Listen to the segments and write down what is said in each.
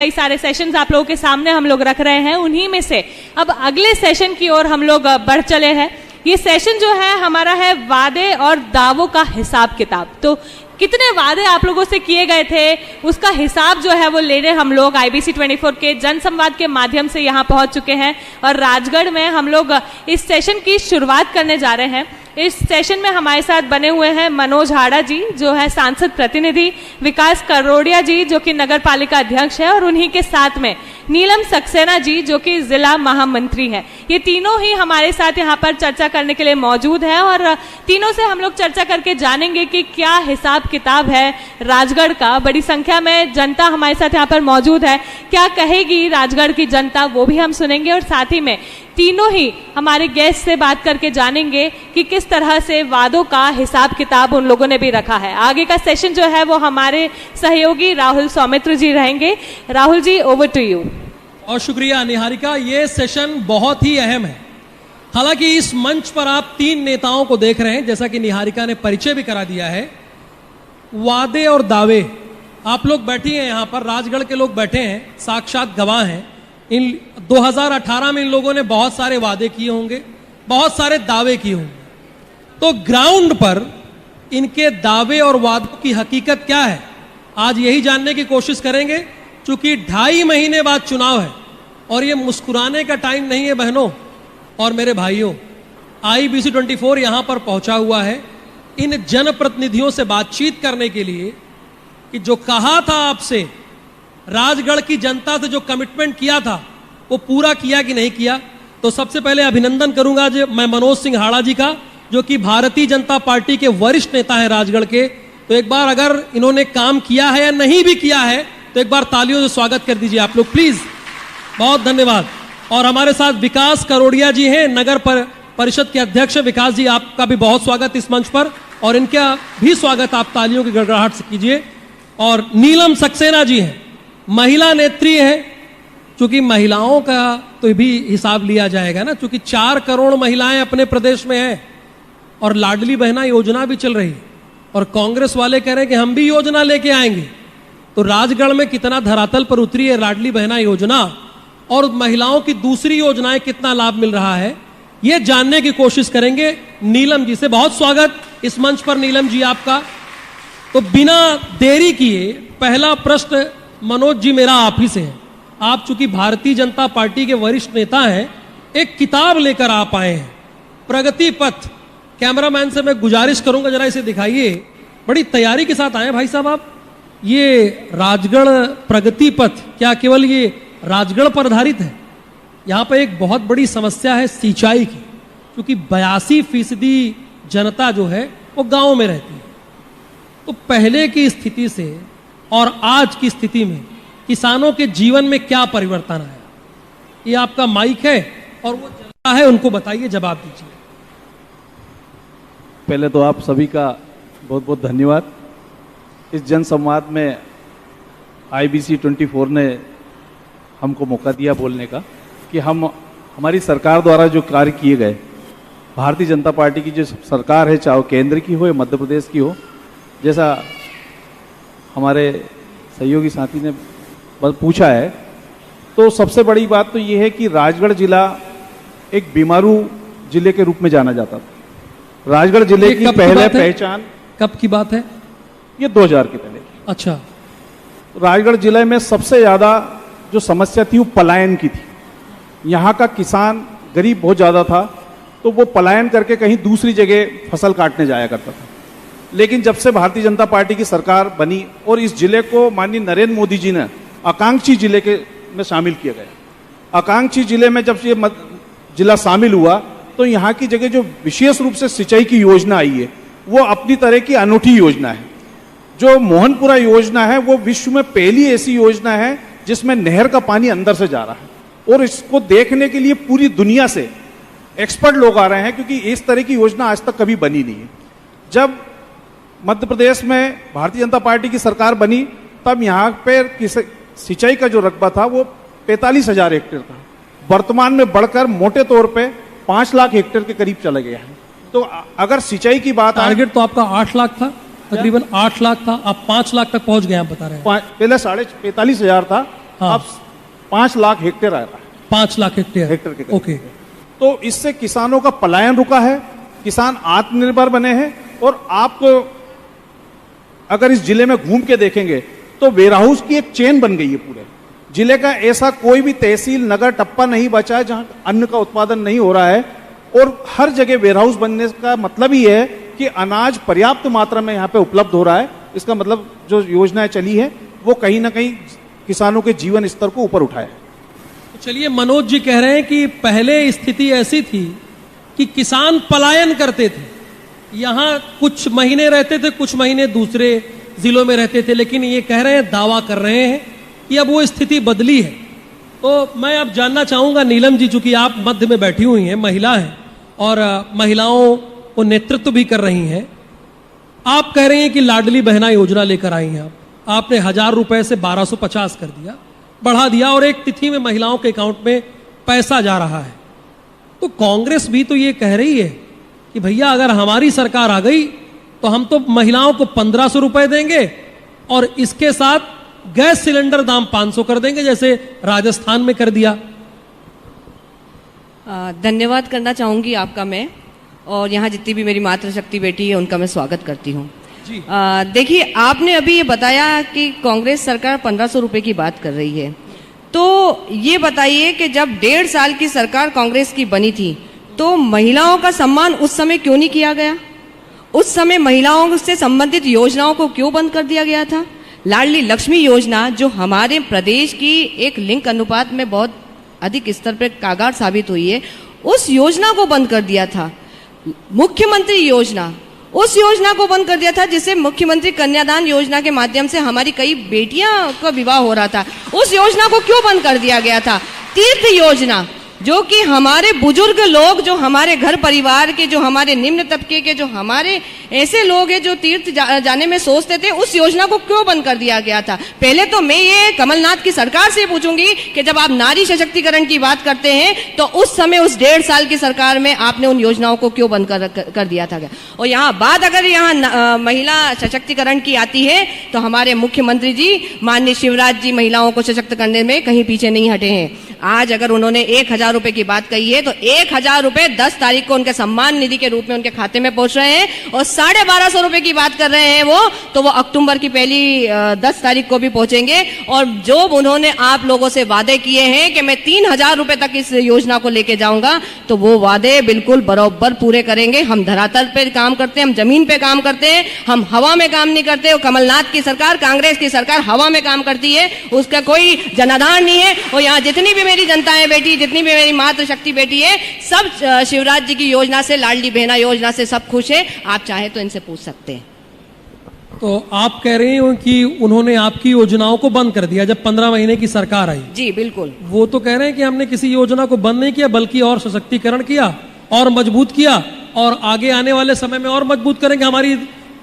कई सारे सेशंस आप लोगों के सामने हम लोग रख रहे हैं। उन्हीं में से अब अगले सेशन की ओर हम लोग बढ़ चले हैं। ये सेशन जो है हमारा है वादे और दावों का हिसाब किताब। तो कितने वादे आप लोगों से किए गए थे उसका हिसाब जो है वो लेने हम लोग IBC 24 के जनसंवाद के माध्यम से यहाँ पहुंच चुके हैं और राजगढ़ में हम लोग इस सेशन की शुरुआत करने जा रहे हैं। इस सेशन में हमारे साथ बने हुए हैं मनोज हाड़ा जी जो है सांसद प्रतिनिधि, विकास करोड़िया जी जो कि नगर पालिका अध्यक्ष है और उन्हीं के साथ में नीलम सक्सेना जी जो कि जिला महामंत्री है। ये तीनों ही हमारे साथ यहाँ पर चर्चा करने के लिए मौजूद है और तीनों से हम लोग चर्चा करके जानेंगे कि क्या हिसाब किताब है राजगढ़ का। बड़ी संख्या में जनता हमारे साथ यहाँ पर मौजूद है, क्या कहेगी राजगढ़ की जनता वो भी हम सुनेंगे और साथ ही में तीनों ही हमारे गेस्ट से बात करके जानेंगे कि किस तरह से वादों का हिसाब किताब उन लोगों ने भी रखा है। आगे का सेशन जो है वो हमारे सहयोगी राहुल सौमित्र जी रहेंगे। Rahul ji, over to you. और शुक्रिया निहारिका, ये सेशन बहुत ही अहम है। हालांकि इस मंच पर आप तीन नेताओं को देख रहे हैं, जैसा कि निहारिका ने परिचय भी करा दिया है। वादे और दावे, आप लोग बैठे हैं यहाँ पर, राजगढ़ के लोग बैठे हैं, साक्षात गवाह हैं। इन 2018 में इन लोगों ने बहुत सारे वादे किए होंगे, बहुत सारे दावे किए होंगे। तो ग्राउंड पर इनके दावे और वादों की हकीकत क्या है, आज यही जानने की कोशिश करेंगे। चूंकि 2.5 महीने बाद चुनाव है और ये मुस्कुराने का टाइम नहीं है बहनों और मेरे भाइयों। IBC 24 यहां पर पहुंचा हुआ है इन जनप्रतिनिधियों से बातचीत करने के लिए कि जो कहा था आपसे, राजगढ़ की जनता से जो कमिटमेंट किया था वो पूरा किया कि नहीं किया। तो सबसे पहले अभिनंदन करूंगा मैं मनोज सिंह हाड़ा जी का, जो कि भारतीय जनता पार्टी के वरिष्ठ नेता हैं राजगढ़ के। तो एक बार अगर इन्होंने काम किया है या नहीं भी किया है तो एक बार तालियों से स्वागत कर दीजिए आप लोग प्लीज। बहुत धन्यवाद। और हमारे साथ विकास करोड़िया जी हैं, नगर परिषद के अध्यक्ष। विकास जी, आपका भी बहुत स्वागत इस मंच पर और इनका भी स्वागत आप तालियों की गड़गड़ाहट से कीजिए। और नीलम सक्सेना जी हैं, महिला नेत्री है। चूंकि महिलाओं का तो भी हिसाब लिया जाएगा ना, चूंकि 4 करोड़ महिलाएं अपने प्रदेश में हैं और लाडली बहना योजना भी चल रही है और कांग्रेस वाले कह रहे हैं कि हम भी योजना लेके आएंगे। तो राजगढ़ में कितना धरातल पर उतरी है लाडली बहना योजना और महिलाओं की दूसरी योजनाएं कितना लाभ मिल रहा है, यह जानने की कोशिश करेंगे नीलम जी से। बहुत स्वागत इस मंच पर नीलम जी आपका। तो बिना देरी किए पहला प्रश्न मनोज जी मेरा आप ही से है। आप चूंकि भारतीय जनता पार्टी के वरिष्ठ नेता हैं, एक किताब लेकर आप आए हैं, प्रगति पथ। कैमरामैन से मैं गुजारिश करूंगा जरा इसे दिखाइए, बड़ी तैयारी के साथ आए भाई साहब आप। ये राजगढ़ प्रगति पथ क्या केवल ये राजगढ़ पर आधारित है? यहाँ पर एक बहुत बड़ी समस्या है सिंचाई की, क्योंकि 82% जनता जो है वो गांव में रहती है। तो पहले की स्थिति से और आज की स्थिति में किसानों के जीवन में क्या परिवर्तन आया? ये आपका माइक है और वो जनता है, उनको बताइए, जवाब दीजिए। पहले तो आप सभी का बहुत बहुत धन्यवाद। इस जनसंवाद में IBC 24 ने हमको मौका दिया बोलने का कि हमारी सरकार द्वारा जो कार्य किए गए, भारतीय जनता पार्टी की जो सरकार है, चाहे केंद्र की हो या मध्य प्रदेश की हो, जैसा हमारे सहयोगी साथी ने पूछा है, तो सबसे बड़ी बात तो ये है कि राजगढ़ जिला एक बीमारू जिले के रूप में जाना जाता था। राजगढ़ जिले की पहले पहचान कब की बात है? ये 2000 के पहले। अच्छा। राजगढ़ जिले में सबसे ज्यादा जो समस्या थी वो पलायन की थी। यहाँ का किसान गरीब बहुत ज्यादा था, तो वो पलायन करके कहीं दूसरी जगह फसल काटने जाया करता था। लेकिन जब से भारतीय जनता पार्टी की सरकार बनी और इस जिले को माननीय नरेंद्र मोदी जी ने आकांक्षी जिले के में शामिल किया गया, आकांक्षी जिले में जब ये जिला शामिल हुआ तो यहाँ की जगह जो विशेष रूप से सिंचाई की योजना आई है वो अपनी तरह की अनूठी योजना है। जो मोहनपुरा योजना है वो विश्व में पहली ऐसी योजना है जिसमें नहर का पानी अंदर से जा रहा है और इसको देखने के लिए पूरी दुनिया से एक्सपर्ट लोग आ रहे हैं, क्योंकि इस तरह की योजना आज तक कभी बनी नहीं है। जब मध्य प्रदेश में भारतीय जनता पार्टी की सरकार बनी तब यहाँ पे सिंचाई का जो रकबा था वो 45,000 हेक्टेयर था। वर्तमान में बढ़कर मोटे तौर पे 5 लाख हेक्टेयर के करीब चला गया है। तो अगर सिंचाई की बात, टारगेट तो आपका 8 लाख था, तकरीबन 8 लाख था, आप 5 लाख तक पहुंच गए, आप बता रहे हैं। पहले 45,500 था, हाँ। अब 5 लाख हेक्टेयर आ रहा है 5 लाख हेक्टेयर हेक्टेयर के करीब। ओके। तो इससे किसानों का पलायन रुका है, किसान आत्मनिर्भर बने हैं। और आप अगर इस जिले में घूम के देखेंगे तो वेयर हाउस की एक चेन बन गई है। पूरे जिले का ऐसा कोई भी तहसील, नगर, टप्पा नहीं बचा है जहां अन्न का उत्पादन नहीं हो रहा है। और हर जगह वेयर हाउस बनने का मतलब ही है कि अनाज पर्याप्त मात्रा में यहां पे उपलब्ध हो रहा है। इसका मतलब जो योजनाएं चली है वो कहीं ना कहीं किसानों के जीवन स्तर को ऊपर उठाया। तो चलिए, मनोज जी कह रहे हैं कि पहले स्थिति ऐसी थी कि किसान पलायन करते थे, यहां कुछ महीने रहते थे, कुछ महीने दूसरे जिलों में रहते थे, लेकिन ये कह रहे हैं, दावा कर रहे हैं कि अब वो स्थिति बदली है। तो मैं अब जानना चाहूंगा नीलम जी, चूंकि आप मध्य में बैठी हुई हैं, महिला हैं और महिलाओं को नेतृत्व भी कर रही हैं, आप कह रही हैं कि लाडली बहना योजना लेकर आई हैं आपने 1000 रुपए से 1250 कर दिया, बढ़ा दिया, और एक तिथि में महिलाओं के अकाउंट में पैसा जा रहा है। तो कांग्रेस भी तो ये कह रही है कि भैया अगर हमारी सरकार आ गई तो हम तो महिलाओं को 1500 रुपए देंगे और इसके साथ गैस सिलेंडर दाम 500 कर देंगे, जैसे राजस्थान में कर दिया। धन्यवाद करना चाहूंगी आपका मैं, और यहाँ जितनी भी मेरी मातृशक्ति बेटी है उनका मैं स्वागत करती हूँ। जी। देखिए, आपने अभी ये बताया कि कांग्रेस सरकार 1500 रुपए की बात कर रही है, तो ये बताइए कि जब 1.5 साल की सरकार कांग्रेस की बनी थी तो महिलाओं का सम्मान उस समय क्यों नहीं किया गया? उस समय महिलाओं से संबंधित योजनाओं को क्यों बंद कर दिया गया था? लाडली लक्ष्मी योजना जो हमारे प्रदेश की एक लिंग अनुपात में बहुत अधिक स्तर पर कारगर साबित हुई है, उस योजना को बंद कर दिया था। मुख्यमंत्री योजना, उस योजना को बंद कर दिया था जिसे मुख्यमंत्री कन्यादान योजना के माध्यम से हमारी कई बेटियां का विवाह हो रहा था, उस योजना को क्यों बंद कर दिया गया था? तीर्थ योजना, जो कि हमारे बुजुर्ग लोग, जो हमारे घर परिवार के, जो हमारे निम्न तबके के, जो हमारे ऐसे लोग हैं जो तीर्थ जाने में सोचते थे, उस योजना को क्यों बंद कर दिया गया था? पहले तो मैं ये कमलनाथ की सरकार से पूछूंगी कि जब आप नारी सशक्तिकरण की बात करते हैं तो उस समय उस 1.5 साल की सरकार में आपने उन योजनाओं को क्यों बंद कर दिया था? और यहाँ बात अगर यहाँ महिला सशक्तिकरण की आती है तो हमारे मुख्यमंत्री जी माननीय शिवराज जी महिलाओं को सशक्त करने में कहीं पीछे नहीं हटे हैं। आज अगर उन्होंने 1000 रुपए की बात कही है तो 1000 रुपए 10 तारीख को उनके सम्मान निधि के रूप में उनके खाते में पहुंच रहे हैं, और 1250 रुपए की बात कर रहे हैं वो अक्टूबर की पहली 10 तारीख को भी पहुंचेंगे। और जो उन्होंने आप लोगों से वादे किए हैं कि मैं 3000 रुपए तक इस योजना को लेके जाऊंगा, तो वो वादे बिल्कुल बराबर पूरे करेंगे। हम धरातल पे काम करते हैं, हम जमीन पे काम करते हैं, हम हवा में काम नहीं करते। और कमलनाथ की सरकार, कांग्रेस की सरकार हवा में काम करती है, उसका कोई जनाधार नहीं है। और यहाँ जितनी भी मेरी जनताएं बेटी, जितनी भी मेरी मातृशक्ति बेटी है, सब शिवराज जी की योजना से, लाडली बहना योजना से सब खुश है। आप चाहे तो इनसे पूछ सकते हैं। तो आप कह रही हो कि उन्होंने आपकी योजनाओं को बंद कर दिया जब 15 महीने की सरकार आई? जी बिल्कुल। वो तो कह रहे हैं कि हमने किसी योजना को बंद नहीं किया, बल्कि और सशक्तिकरण किया और मजबूत किया, और आगे आने वाले समय में और मजबूत करेंगे। हमारी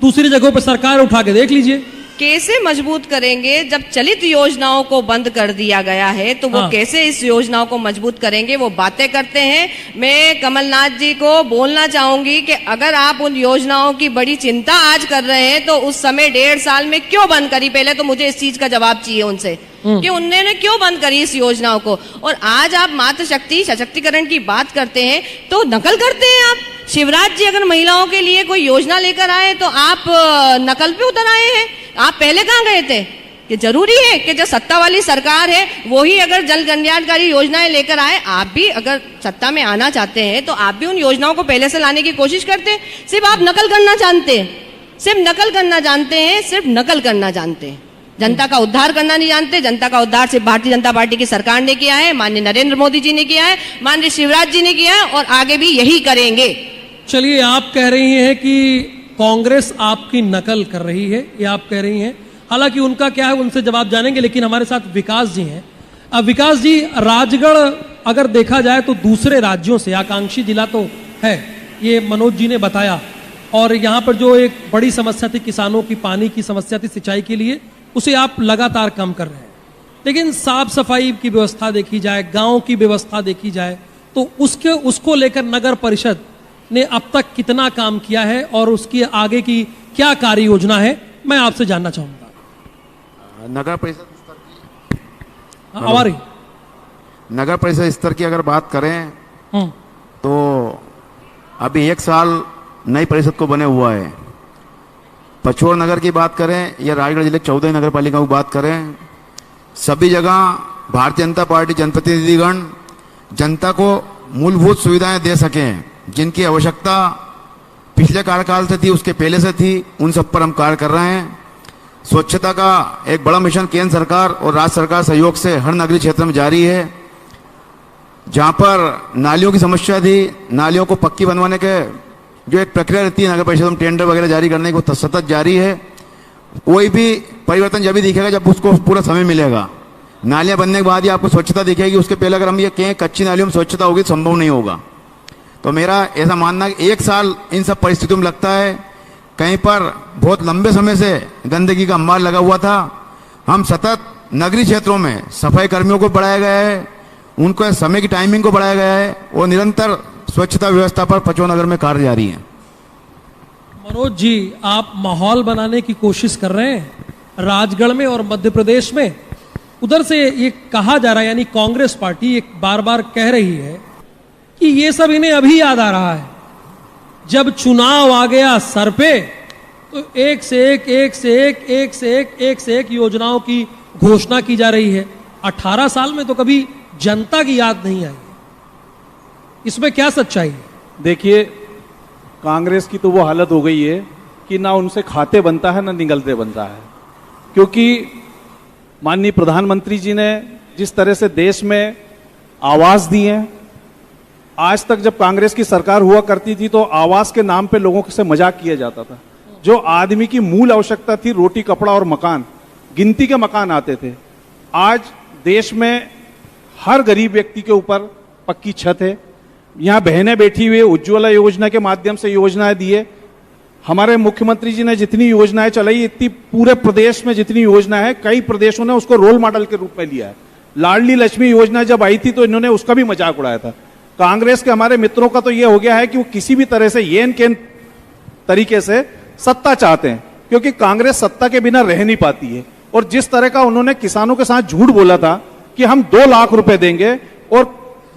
दूसरी जगहों पर सरकार उठा के देख लीजिए। कैसे मजबूत करेंगे? जब चलित योजनाओं को बंद कर दिया गया है तो वो कैसे इस योजनाओं को मजबूत करेंगे? वो बातें करते हैं। मैं कमलनाथ जी को बोलना चाहूंगी कि अगर आप उन योजनाओं की बड़ी चिंता आज कर रहे हैं तो उस समय 1.5 साल में क्यों बंद करी? पहले तो मुझे इस चीज का जवाब चाहिए उनसे कि उन्होंने क्यों बंद करी इस योजनाओं को। और आज आप मातृशक्ति सशक्तिकरण की बात करते हैं तो नकल करते हैं आप। शिवराज जी अगर महिलाओं के लिए कोई योजना लेकर आए तो आप नकल पे उतर आए हैं। आप पहले कहाँ गए थे? कि जरूरी है कि जो सत्ता वाली सरकार है वही अगर जन कल्याणकारी योजनाएं लेकर आए, आप भी अगर सत्ता में आना चाहते हैं तो आप भी उन योजनाओं को पहले से लाने की कोशिश करते हैं। सिर्फ आप नकल करना जानते हैं, सिर्फ नकल करना जानते हैं, सिर्फ नकल करना जानते हैं। जनता का उद्धार करना नहीं जानते। जनता का उद्धार सिर्फ भारतीय जनता पार्टी की सरकार ने किया है, माननीय नरेंद्र मोदी जी ने किया है, माननीय शिवराज जी ने किया है, और आगे भी यही करेंगे। चलिए, आप कह रही हैं कि कांग्रेस आपकी नकल कर रही है, ये आप कह रही हैं। हालांकि उनका क्या है, उनसे जवाब जानेंगे, लेकिन हमारे साथ विकास जी हैं। अब विकास जी, राजगढ़ अगर देखा जाए तो दूसरे राज्यों से आकांक्षी जिला तो है, ये मनोज जी ने बताया, और यहाँ पर जो एक बड़ी समस्या थी किसानों की, पानी की समस्या थी सिंचाई के लिए, उसे आप लगातार कम कर रहे हैं। लेकिन साफ सफाई की व्यवस्था देखी जाए, गांव की व्यवस्था देखी जाए, तो उसको लेकर नगर परिषद ने अब तक कितना काम किया है और उसकी आगे की क्या कार्य योजना है, मैं आपसे जानना चाहूंगा। नगर परिषद आ रही। नगर परिषद स्तर की अगर बात करें तो अभी 1 साल नई परिषद को बने हुआ है। पचोर नगर की बात करें या राजगढ़ जिले की 14 नगर पालिका की बात करें, सभी जगह भारतीय जनता पार्टी जनप्रतिनिधिगण जनता को मूलभूत सुविधाएं दे सकें, जिनकी आवश्यकता पिछले कार्यकाल से थी, उसके पहले से थी, उन सब पर हम कार्य कर रहे हैं। स्वच्छता का एक बड़ा मिशन केंद्र सरकार और राज्य सरकार सहयोग से हर नगरीय क्षेत्र में जारी है। जहां पर नालियों की समस्या थी, नालियों को पक्की बनवाने के जो एक प्रक्रिया रहती है नगर परिषद में टेंडर वगैरह जारी करने की, वो सतत जारी है। कोई भी परिवर्तन जब भी दिखेगा जब उसको पूरा समय मिलेगा। नालियां बनने के बाद ही आपको स्वच्छता दिखेगी, उसके पहले अगर हम ये कहें कच्ची नालियों में स्वच्छता होगी तो संभव नहीं होगा। तो मेरा ऐसा मानना है कि 1 साल इन सब परिस्थितियों में लगता है। कहीं पर बहुत लंबे समय से गंदगी का अंबार लगा हुआ था। हम सतत नगरीय क्षेत्रों में सफाई कर्मियों को बढ़ाया गया है, उनको समय की टाइमिंग को बढ़ाया गया है और निरंतर स्वच्छता व्यवस्था पर पचोर नगर में कार्य जारी है। मनोज जी, आप माहौल बनाने की कोशिश कर रहे हैं राजगढ़ में और मध्य प्रदेश में। उधर से ये कहा जा रहा है, यानी कांग्रेस पार्टी एक बार बार कह रही है कि ये सब इन्हें अभी याद आ रहा है, जब चुनाव आ गया सर पे तो एक से एक योजनाओं की घोषणा की जा रही है। 18 साल में तो कभी जनता की याद नहीं आई। इसमें क्या सच्चाई है? देखिए, कांग्रेस की तो वो हालत हो गई है कि ना उनसे खाते बनता है ना निगलते बनता है। क्योंकि माननीय प्रधानमंत्री जी ने जिस तरह से देश में आवास दी है, आज तक जब कांग्रेस की सरकार हुआ करती थी तो आवास के नाम पे लोगों से मजाक किया जाता था। जो आदमी की मूल आवश्यकता थी, रोटी कपड़ा और मकान, गिनती के मकान आते थे। आज देश में हर गरीब व्यक्ति के ऊपर पक्की छत है। यहाँ बहनें बैठी हुई उज्ज्वला योजना के माध्यम से योजनाएं दी है। हमारे मुख्यमंत्री जी ने जितनी योजनाएं चलाई, इतनी पूरे प्रदेश में जितनी योजना है, कई प्रदेशों ने उसको रोल मॉडल के रूप में लिया है। लाडली लक्ष्मी योजना जब आई थी तो इन्होंने उसका भी मजाक उड़ाया था। कांग्रेस के हमारे मित्रों का तो यह हो गया है कि वो किसी भी तरह से येन केन तरीके से सत्ता चाहते हैं, क्योंकि कांग्रेस सत्ता के बिना रह नहीं पाती है। और जिस तरह का उन्होंने किसानों के साथ झूठ बोला था कि हम 2 लाख रुपए देंगे और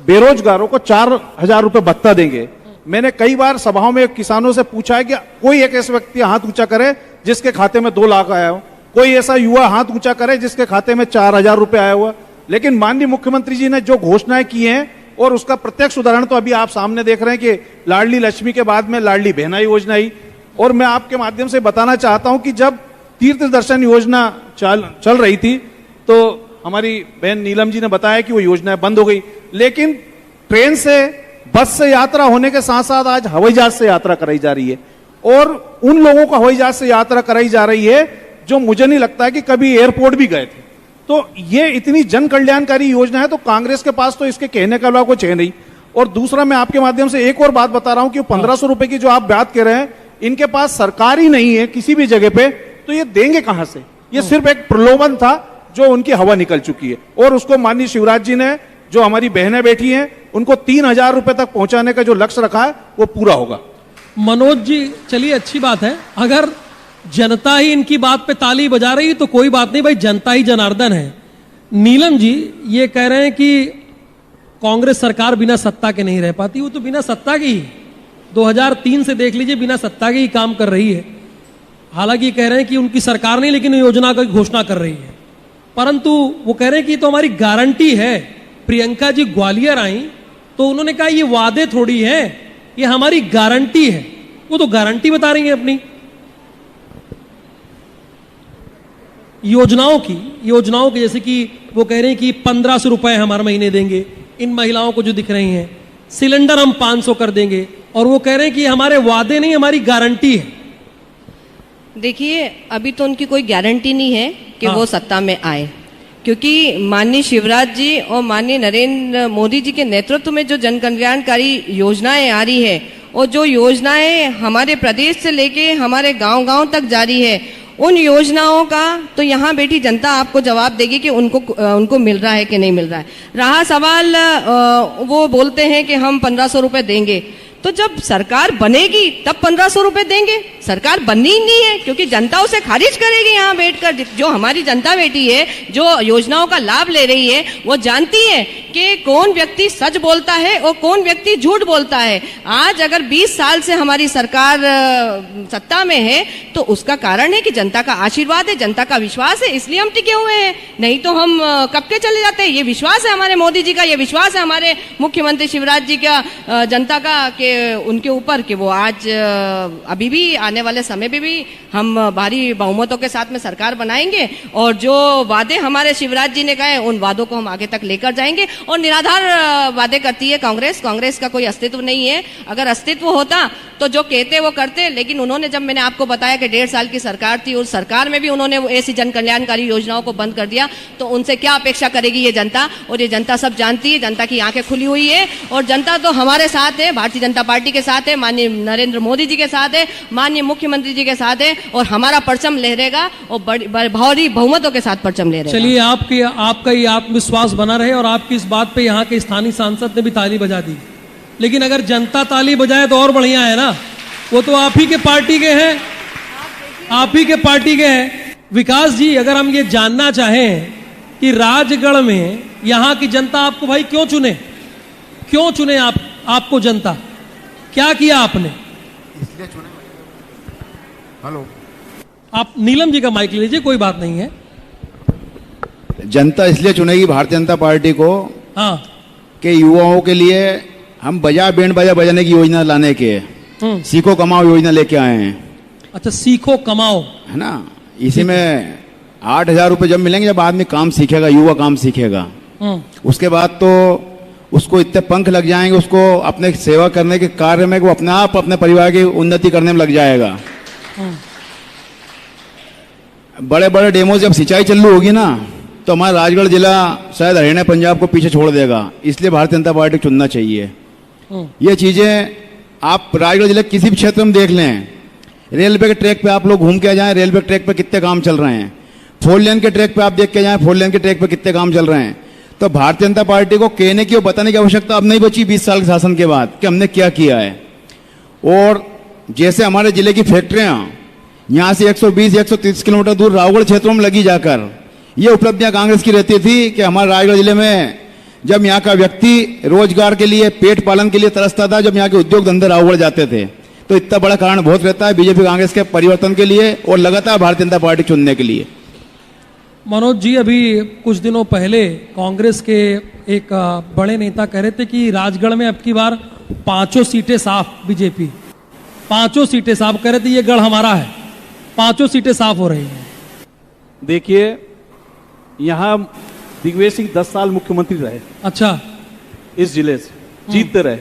बेरोजगारों को 4,000 रुपए भत्ता देंगे। मैंने कई बार सभाओं में किसानों से पूछा है कि कोई एक ऐसा व्यक्ति हाथ ऊंचा करे जिसके खाते में 2 लाख आया हो, कोई ऐसा युवा हाथ ऊंचा करे जिसके खाते में 4,000 रुपए आया हुआ। लेकिन माननीय मुख्यमंत्री जी ने जो घोषणाएं की हैं, और उसका प्रत्यक्ष उदाहरण तो अभी आप सामने देख रहे हैं कि लाडली लक्ष्मी के बाद में लाडली बहना योजना आई। और मैं आपके माध्यम से बताना चाहता हूं कि जब तीर्थ दर्शन योजना चल रही थी तो हमारी बहन नीलम जी ने बताया कि वो योजनाएं बंद हो गई। लेकिन ट्रेन से, बस से यात्रा होने के साथ साथ आज हवाई जहाज से यात्रा कराई जा रही है। और उन लोगों को हवाई जहाज से यात्रा कराई जा रही है जो मुझे नहीं लगता है कि कभी एयरपोर्ट भी गए थे। तो ये इतनी जन कल्याणकारी योजना है, तो कांग्रेस के पास तो इसके कहने का अलावा कुछ है नहीं। और दूसरा, मैं आपके माध्यम से एक और बात बता रहा हूं कि 1500 रुपए की जो आप बात कर रहे हैं, इनके पास सरकार ही नहीं है किसी भी जगह पे, तो ये देंगे कहां से? ये सिर्फ एक प्रलोभन था जो उनकी हवा निकल चुकी है। और उसको माननीय शिवराज जी ने, जो हमारी बहनें बैठी हैं, उनको 3,000 रुपए तक पहुंचाने का जो लक्ष्य रखा है वो पूरा होगा। मनोज जी, चलिए अच्छी बात है। अगर जनता ही इनकी बात पे ताली बजा रही तो कोई बात नहीं भाई, जनता ही जनार्दन है। नीलम जी ये कह रहे हैं कि कांग्रेस सरकार बिना सत्ता के नहीं रह पाती। वो तो बिना सत्ता की 2003 से देख लीजिए बिना सत्ता के ही काम कर रही है। हालांकि कह रहे हैं कि उनकी सरकार नहीं, लेकिन योजना की घोषणा कर रही है। परंतु वो कह रहे हैं कि तो हमारी गारंटी है। प्रियंका जी ग्वालियर आई तो उन्होंने कहा ये वादे थोड़ी है, ये हमारी गारंटी है। वो तो गारंटी बता रही है अपनी योजनाओं की, जैसे कि वो कह रहे हैं कि 1500 रुपए हम हर महीने देंगे इन महिलाओं को जो दिख रही हैं, सिलेंडर हम 500 कर देंगे। और वो कह रहे हैं कि हमारे वादे नहीं, हमारी गारंटी है। देखिए, अभी तो उनकी कोई गारंटी नहीं है कि वो सत्ता में आए, क्योंकि माननीय शिवराज जी और माननीय नरेंद्र मोदी जी के नेतृत्व में जो जन कल्याणकारी योजनाएं आ रही है, और जो योजनाएं हमारे प्रदेश से लेके हमारे गांव-गांव तक जारी है, उन योजनाओं का तो यहाँ बैठी जनता आपको जवाब देगी कि उनको मिल रहा है कि नहीं मिल रहा है। रहा सवाल, वो बोलते हैं कि हम 1500 रुपए देंगे, तो जब सरकार बनेगी तब 1500 रुपए देंगे। सरकार बननी ही नहीं है, क्योंकि जनता उसे खारिज करेगी। यहाँ बैठकर जो हमारी जनता बैठी है, जो योजनाओं का लाभ ले रही है, वो जानती है कि कौन व्यक्ति सच बोलता है और कौन व्यक्ति झूठ बोलता है। आज अगर 20 साल से हमारी सरकार सत्ता में है तो उसका कारण है कि जनता का आशीर्वाद है, जनता का विश्वास है, इसलिए हम टिके हुए हैं। नहीं तो हम कब के चले जाते हैं। ये विश्वास है हमारे मोदी जी का, ये विश्वास है हमारे मुख्यमंत्री शिवराज जी का, जनता का, कि उनके ऊपर, कि वो आज अभी भी आने वाले समय में भी हम भारी बहुमतों के साथ में सरकार बनाएंगे और जो वादे हमारे शिवराज जी ने कहे उन वादों को हम आगे तक लेकर जाएंगे। और निराधार वादे करती है कांग्रेस। कांग्रेस का कोई अस्तित्व नहीं है। अगर अस्तित्व होता तो जो कहते वो करते। लेकिन उन्होंने, जब मैंने आपको बताया कि 1.5 साल की सरकार थी, उस सरकार में भी उन्होंने ऐसी जन कल्याणकारी योजनाओं को बंद कर दिया, तो उनसे क्या अपेक्षा करेगी ये जनता। और ये जनता सब जानती है, जनता की आंखें खुली हुई है। और जनता तो हमारे साथ है, भारतीय जनता पार्टी के साथ है, माननीय नरेंद्र मोदी जी के साथ है, माननीय मुख्यमंत्री जी के साथ है, और हमारा परचम लहरेगा और भारी बहुमतों के साथ परचम लहरेगा। चलिए, आपका ये आत्मविश्वास बना रहे और आपकी इस बात पे यहाँ के स्थानीय सांसद ने भी ताली बजा दी। लेकिन अगर जनता ताली बजाए तो और बढ़िया है ना। वो तो आप ही के पार्टी के हैं, आप ही के पार्टी के हैं। विकास जी, अगर हम ये जानना चाहें कि राजगढ़ में यहाँ की जनता आपको भाई क्यों चुने, क्यों चुने आपको जनता, क्या किया आपने? इसलिए चुने। हेलो, आप नीलम जी का माइक ले लीजिए, कोई बात नहीं है। जनता इसलिए चुनेगी भारतीय जनता पार्टी को, हाँ, कि युवाओं के लिए हम बैंड बाजा बजाने की योजना लाने के, सीखो कमाओ योजना लेके आए हैं। अच्छा, सीखो कमाओ, है ना। इसी में 8,000 रुपये जब मिलेंगे, जब आदमी काम सीखेगा, युवा काम सीखेगा, उसके बाद तो उसको इतने पंख लग जाएंगे, उसको अपने सेवा करने के कार्य में, वो अपने आप अपने परिवार की उन्नति करने में लग जाएगा। बड़े बड़े डेमो जब सिंचाई चालू होगी ना, तो हमारा राजगढ़ जिला शायद हरियाणा पंजाब को पीछे छोड़ देगा। इसलिए भारतीय जनता पार्टी को चुनना चाहिए। ये चीजें आप राजगढ़ जिले के किसी भी क्षेत्र में देख लें। रेलवे के ट्रैक पे आप लोग घूम के जाएं, रेलवे ट्रैक पे कितने काम चल रहे हैं। 4 लेन के ट्रैक पे आप देख के जाएं, 4 लेन के ट्रैक पे कितने काम चल रहे हैं। तो भारतीय जनता पार्टी को कहने की और बताने की आवश्यकता अब नहीं बची 20 साल के शासन के बाद कि हमने क्या किया है। और जैसे हमारे जिले की फैक्ट्रियां यहाँ से 120-130 किलोमीटर दूर रावगढ़ क्षेत्रों में लगी जाकर, ये उपलब्धियां कांग्रेस की रहती थी कि हमारे राजगढ़ जिले में जब यहाँ का व्यक्ति रोजगार के लिए, पेट पालन के लिए तरसता था, जब यहाँ के उद्योग धंधे रावगढ़ जाते थे। तो इतना बड़ा कारण बहुत रहता है बीजेपी कांग्रेस के परिवर्तन के लिए और लगातार भारतीय जनता पार्टी चुनने के लिए। मनोज जी, अभी कुछ दिनों पहले कांग्रेस के एक बड़े नेता कह रहे थे कि राजगढ़ में अब की बार 5 सीटें साफ, बीजेपी 5 सीटें साफ, कह रहे थे ये गढ़ हमारा है, 5 सीटें साफ हो रही हैं। देखिए, यहाँ दिग्विजय सिंह 10 साल मुख्यमंत्री रहे। अच्छा, इस जिले से जीतते रहे,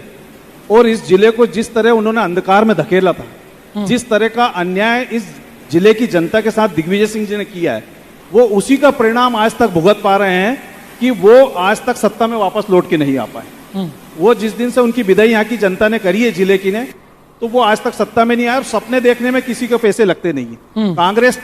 और इस जिले को जिस तरह उन्होंने अंधकार में धकेला था, जिस तरह का अन्याय इस जिले की जनता के साथ दिग्विजय सिंह जी ने किया है, वो उसी का परिणाम आज तक भुगत पा रहे हैं कि वो आज तक सत्ता में वापस लौट के नहीं आ पाए। वो जिस दिन से उनकी विदाई यहाँ की जनता ने करी है जिले की ने, तो वो आज तक सत्ता में नहीं आए और सपने देखने में किसी के पैसे लगते नहीं है। कांग्रेस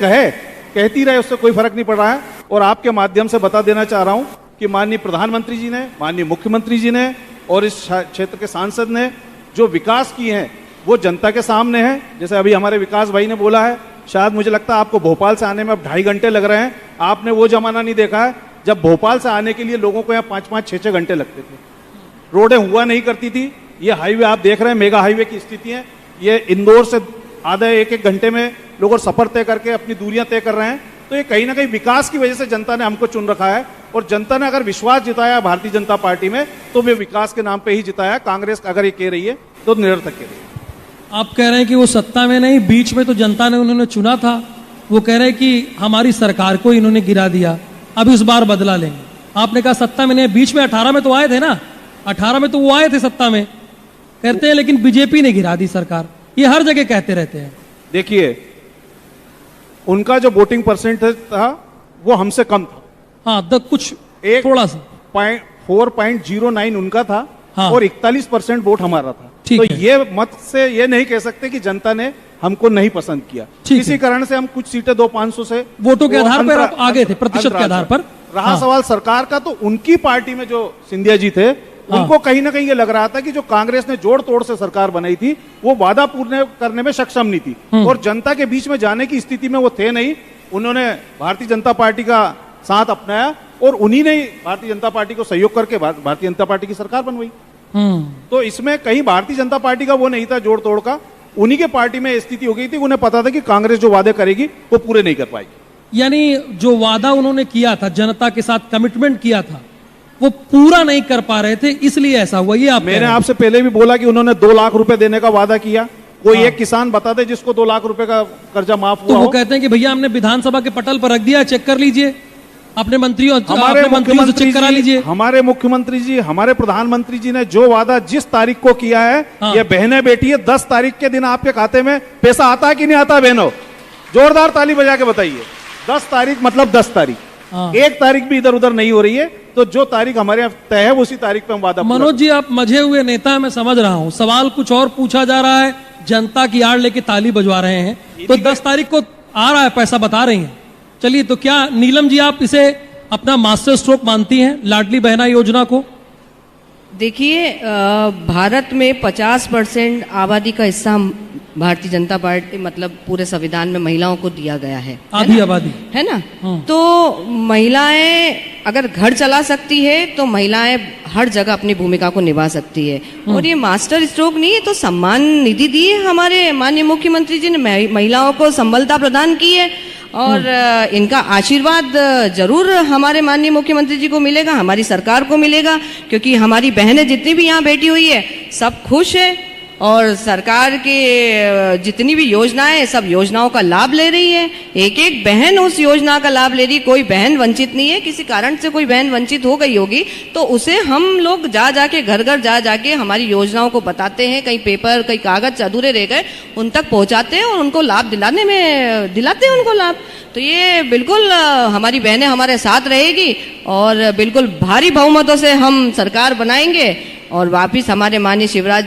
कहती रहे, उससे कोई फर्क नहीं पड़ रहा है। और आपके माध्यम से बता देना चाह रहा हूं कि माननीय प्रधानमंत्री जी ने, माननीय मुख्यमंत्री जी ने और इस क्षेत्र के सांसद ने जो विकास किए हैं वो जनता के सामने है। जैसे अभी हमारे विकास भाई ने बोला है, शायद मुझे लगता है आपको भोपाल से आने में अब 2.5 घंटे लग रहे हैं। आपने वो जमाना नहीं देखा है जब भोपाल से आने के लिए लोगों को यहाँ 5-5, 6-6 घंटे लगते थे। रोडें हुआ नहीं करती थी। ये हाईवे आप देख रहे हैं, मेगा हाईवे की स्थिति है। ये इंदौर से आधे 1-1 घंटे में लोग सफर तय करके अपनी दूरियां तय कर रहे हैं। तो ये कहीं ना कहीं विकास की वजह से जनता ने हमको चुन रखा है। और जनता ने अगर विश्वास जिताया भारतीय जनता पार्टी में, तो वे विकास के नाम पे ही जिताया। कांग्रेस अगर ये कह रही है तो निरर्थक कह रही है। आप कह रहे हैं कि वो सत्ता में नहीं, बीच में तो जनता ने उन्होंने चुना था। वो कह रहे हैं कि हमारी सरकार को इन्होंने गिरा दिया, अब इस बार बदला लेंगे। आपने कहा सत्ता में नहीं, बीच में 18 में तो आए थे ना, 18 में तो वो आए थे सत्ता में, कहते हैं लेकिन बीजेपी ने गिरा दी सरकार। ये हर जगह कहते रहते हैं। देखिए, उनका जो वोटिंग परसेंटेज था वो हमसे कम था। हाँ, कुछ एक थोड़ा सा 4.09 उनका था। हाँ। और 41% वोट हमारा था। तो ये मत से ये नहीं कह सकते कि जनता ने हमको नहीं पसंद किया। इसी कारण से हम कुछ सीटें 200-500 से वोटों के आधार पर आप आगे थे, प्रतिशत के आधार पर। रहा सवाल सरकार का, तो उनकी पार्टी में जो सिंधिया जी थे उनको कहीं ना कहीं ये लग रहा था कि जो कांग्रेस ने जोड़ तोड़ से सरकार बनाई थी वो वादा पूर्ण करने में सक्षम नहीं थी और जनता के बीच में जाने की स्थिति में वो थे नहीं। उन्होंने भारतीय जनता पार्टी का साथ अपनाया और उन्हीं ने भारतीय जनता पार्टी को सहयोग करके भारतीय जनता पार्टी की सरकार बनवाई। तो इसमें कहीं भारतीय जनता पार्टी का वो नहीं था जोड़ तोड़ का, उन्हीं के पार्टी में स्थिति हो गई थी। उन्हें पता था कि कांग्रेस जो वादे करेगी वो पूरे नहीं कर पाएगी। यानी जो वादा उन्होंने किया था, जनता के साथ कमिटमेंट किया था, वो पूरा नहीं कर पा रहे थे, इसलिए ऐसा हुआ। ये आप मैंने आपसे पहले भी बोला कि उन्होंने 2 लाख रुपए देने का वादा किया। कोई एक किसान बता दे जिसको 2 लाख रुपए का कर्जा माफ हुआ तो वो हो। कहते हैं कि भैया हमने विधानसभा के पटल पर रख दिया, चेक कर लीजिए, अपने मंत्रियों से चेक करा लीजिए। हमारे मुख्यमंत्री जी, हमारे प्रधानमंत्री जी ने जो वादा जिस तारीख को किया है, ये बहनें बेटी है, 10 तारीख के दिन आपके खाते में पैसा आता है कि नहीं आता? बहनों जोरदार ताली बजा के बताइए। 10 तारीख मतलब 10 तारीख, 1 तारीख भी इधर उधर नहीं हो रही है। तो जो तारीख हमारे यहाँ तय है उसी तारीख पे हम वादा। मनोज जी, आप मजे हुए नेता, मैं समझ रहा हूँ, सवाल कुछ और पूछा जा रहा है, जनता की आड़ लेके ताली बजवा रहे हैं। तो 10 तारीख को आ रहा है पैसा, बता रही हैं। चलिए, तो क्या नीलम जी आप इसे अपना मास्टर स्ट्रोक मानती हैं, लाडली बहना योजना को? देखिए, भारत में 50% आबादी का हिस्सा भारतीय जनता पार्टी मतलब पूरे संविधान में महिलाओं को दिया गया है, आधी आबादी है ना। तो महिलाएं अगर घर चला सकती है तो महिलाएं हर जगह अपनी भूमिका को निभा सकती है। और ये मास्टर स्ट्रोक नहीं है, तो सम्मान निधि दी है हमारे माननीय मुख्यमंत्री जी ने, महिलाओं को संबलता प्रदान की है। और इनका आशीर्वाद जरूर हमारे माननीय मुख्यमंत्री जी को मिलेगा, हमारी सरकार को मिलेगा, क्योंकि हमारी बहनें जितनी भी यहाँ बैठी हुई है सब खुश है और सरकार के जितनी भी योजनाएं, सब योजनाओं का लाभ ले रही है। एक एक बहन उस योजना का लाभ ले रही, कोई बहन वंचित नहीं है। किसी कारण से कोई बहन वंचित हो गई होगी तो उसे हम लोग जा जाके घर घर जा जाके हमारी योजनाओं को बताते हैं। कई पेपर, कई कागज अधूरे रह गए, उन तक पहुंचाते हैं और उनको लाभ दिलाते हैं उनको लाभ। तो ये बिल्कुल हमारी बहनें हमारे साथ रहेगी और बिल्कुल भारी बहुमतों से हम सरकार बनाएंगे और वापिस हमारे माननीय शिवराज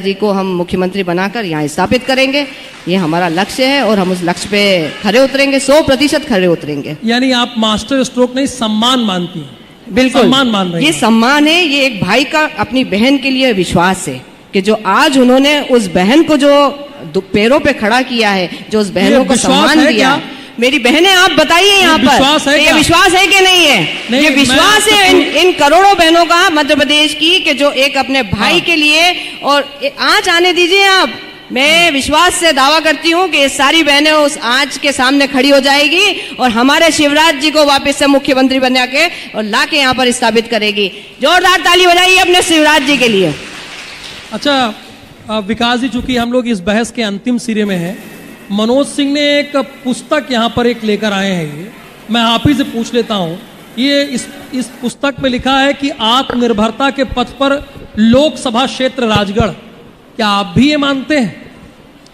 जी को हम मुख्यमंत्री बनाकर यहाँ स्थापित करेंगे। ये हमारा लक्ष्य है और हम उस लक्ष्य पे खरे उतरेंगे, 100% खरे उतरेंगे। यानी आप मास्टर स्ट्रोक नहीं, सम्मान मानती हैं? बिल्कुल सम्मान मान रही हैं। ये सम्मान है, ये एक भाई का अपनी बहन के लिए विश्वास है कि जो आज उन्होंने उस बहन को जो पैरों पे खड़ा किया है, जो उस बहनों को सम्मान दिया। मेरी बहनें, आप बताइए यहाँ पर ये विश्वास है कि नहीं है? ये विश्वास है इन करोड़ों बहनों का मध्य प्रदेश की, कि जो एक अपने भाई के लिए, और आंच आने दीजिए आप, मैं विश्वास से दावा करती हूँ कि ये सारी बहनें उस आंच के सामने खड़ी हो जाएगी और हमारे शिवराज जी को वापस से मुख्यमंत्री बना के और ला के यहाँ पर स्थापित करेगी। जोरदार ताली बजाइए अपने शिवराज जी के लिए। अच्छा विकास जी, चूंकि हम लोग इस बहस के अंतिम सिरे में हैं, मनोज सिंह ने एक पुस्तक यहाँ पर एक लेकर आए हैं। ये मैं आप ही से पूछ लेता हूँ, ये इस पुस्तक में लिखा है कि आत्मनिर्भरता के पथ पर लोकसभा क्षेत्र राजगढ़, क्या आप भी ये मानते हैं?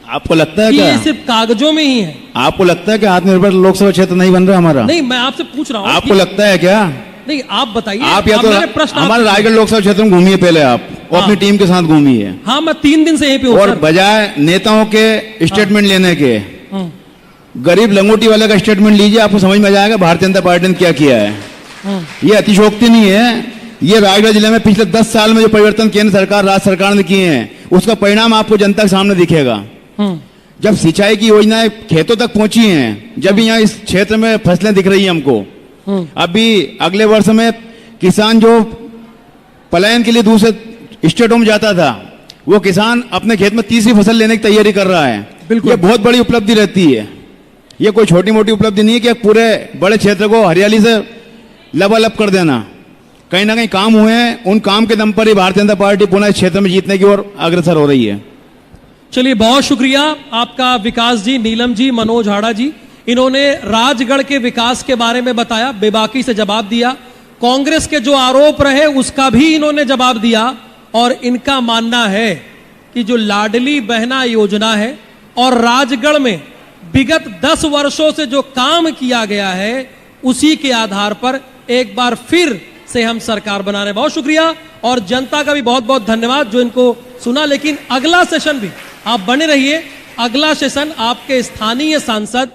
आपको लगता है कि क्या ये सिर्फ कागजों में ही है? आपको लगता है कि आत्मनिर्भर लोकसभा क्षेत्र नहीं बन रहा हमारा? नहीं, मैं आपसे पूछ रहा हूँ। आपको लगता है क्या? नहीं, आप बताइए। आप या तो हमारे रायगढ़ लोकसभा क्षेत्र में घूमिए पहले आप, और अपनी टीम के साथ घूमिए। हाँ, मैं 3 दिन से यहीं पे हूँ। और बजाय नेताओं के स्टेटमेंट लेने के, गरीब लंगोटी वाले का स्टेटमेंट लीजिए, आपको समझ में आ जाएगा भारतीय जनता पार्टी ने क्या किया है। ये अतिशोक्ति नहीं है। ये रायगढ़ जिले में पिछले 10 साल में जो परिवर्तन केंद्र सरकार, राज्य सरकार ने किए हैं, उसका परिणाम आपको जनता के सामने दिखेगा। जब सिंचाई की योजनाएं खेतों तक पहुंची हैं, जब यहाँ इस क्षेत्र में फसलें दिख रही हैं हमको। अभी अगले वर्ष में किसान जो पलायन के लिए दूसरे स्टेटों में जाता था, वो किसान अपने खेत में तीसरी फसल लेने की तैयारी कर रहा है। ये बहुत बड़ी उपलब्धि रहती है। ये कोई छोटी मोटी उपलब्धि नहीं है कि पूरे बड़े क्षेत्र को हरियाली से लबालब कर देना। कहीं ना कहीं काम हुए हैं, उन काम के दम पर ही भारतीय जनता पार्टी पुनः इस क्षेत्र में जीतने की ओर अग्रसर हो रही है। चलिए, बहुत शुक्रिया आपका विकास जी, नीलम जी, मनोज हाड़ा जी। इन्होंने राजगढ़ के विकास के बारे में बताया, बेबाकी से जवाब दिया। कांग्रेस के जो आरोप रहे उसका भी इन्होंने जवाब दिया और इनका मानना है कि जो लाडली बहना योजना है और राजगढ़ में विगत 10 वर्षों से जो काम किया गया है, उसी के आधार पर एक बार फिर से हम सरकार बना रहे हैं। बहुत शुक्रिया और जनता का भी बहुत बहुत धन्यवाद जो इनको सुना। लेकिन अगला सेशन भी आप बने रहिए। अगला सेशन आपके स्थानीय सांसद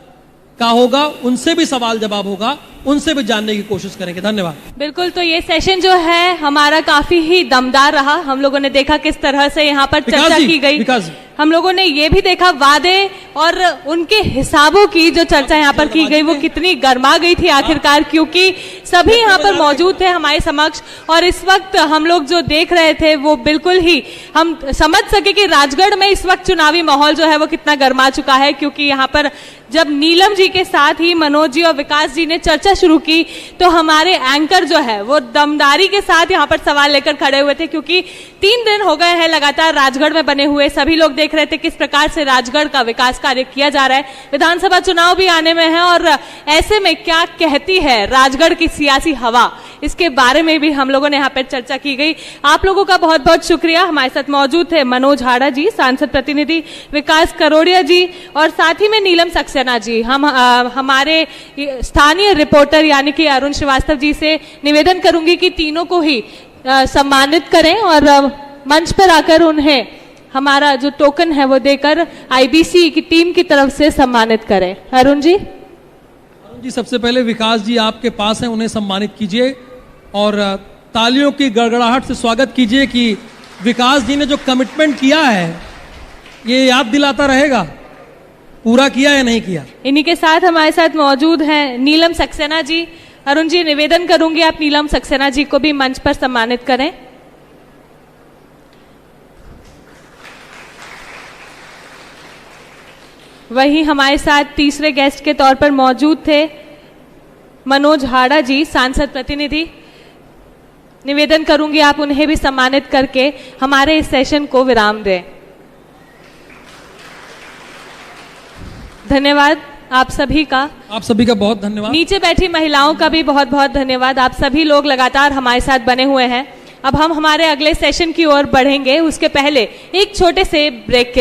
का होगा, उनसे भी सवाल जवाब होगा, उनसे भी जानने की कोशिश करेंगे। धन्यवाद। बिल्कुल, तो ये सेशन जो है हमारा काफी ही दमदार रहा। हम लोगों ने देखा किस तरह से यहाँ पर चर्चा की गई। हम लोगों ने ये भी देखा वादे और उनके हिसाबों की जो चर्चा यहाँ पर की गई वो कितनी गर्मा गई थी आखिरकार, क्योंकि सभी यहाँ पर मौजूद थे हमारे समक्ष। और इस वक्त हम लोग जो देख रहे थे वो बिल्कुल ही हम समझ सके कि राजगढ़ में इस वक्त चुनावी माहौल जो है वो कितना गर्मा चुका है, क्योंकि यहाँ पर जब नीलम जी के साथ ही मनोज जी और विकास जी ने चर्चा शुरू की तो हमारे एंकर जो है वो दमदारी के साथ यहाँ पर सवाल लेकर खड़े हुए थे, क्योंकि 3 दिन हो गए हैं लगातार राजगढ़ में बने हुए। सभी लोग देख रहे थे किस प्रकार से राजगढ़ का विकास कार्य किया जा रहा है। विधानसभा चुनाव भी आने में है और ऐसे में क्या कहती है राजगढ़ की सियासी हवा, इसके बारे में भी हम लोगों ने यहाँ पर चर्चा की गई। आप लोगों का बहुत बहुत शुक्रिया। हमारे साथ मौजूद थे मनोज हाड़ा जी, सांसद प्रतिनिधि, विकास करोड़िया जी और साथ ही में नीलम सक्सेना जी। हम हमारे स्थानीय रिपोर्टर यानी कि अरुण श्रीवास्तव जी से निवेदन करूंगी कि तीनों को ही सम्मानित करें और मंच पर आकर उन्हें हमारा जो टोकन है वो देकर आईबीसी की टीम की तरफ से सम्मानित करें। अरुण जी। सबसे पहले विकास जी आपके पास हैं, उन्हें सम्मानित कीजिए और तालियों की गड़गड़ाहट से स्वागत कीजिए कि विकास जी ने जो कमिटमेंट किया है ये याद दिलाता रहेगा, पूरा किया या नहीं किया। इन्हीं के साथ हमारे साथ मौजूद हैं नीलम सक्सेना जी। अरुण जी, निवेदन करूंगी आप नीलम सक्सेना जी को भी मंच पर सम्मानित करें। वहीं हमारे साथ तीसरे गेस्ट के तौर पर मौजूद थे मनोज हाड़ा जी, सांसद प्रतिनिधि। निवेदन करूंगी आप उन्हें भी सम्मानित करके हमारे इस सेशन को विराम दें। धन्यवाद आप सभी का। आप सभी का बहुत धन्यवाद। नीचे बैठी महिलाओं का भी बहुत बहुत धन्यवाद। आप सभी लोग लगातार हमारे साथ बने हुए हैं। अब हम हमारे अगले सेशन की ओर बढ़ेंगे, उसके पहले एक छोटे से ब्रेक के लिए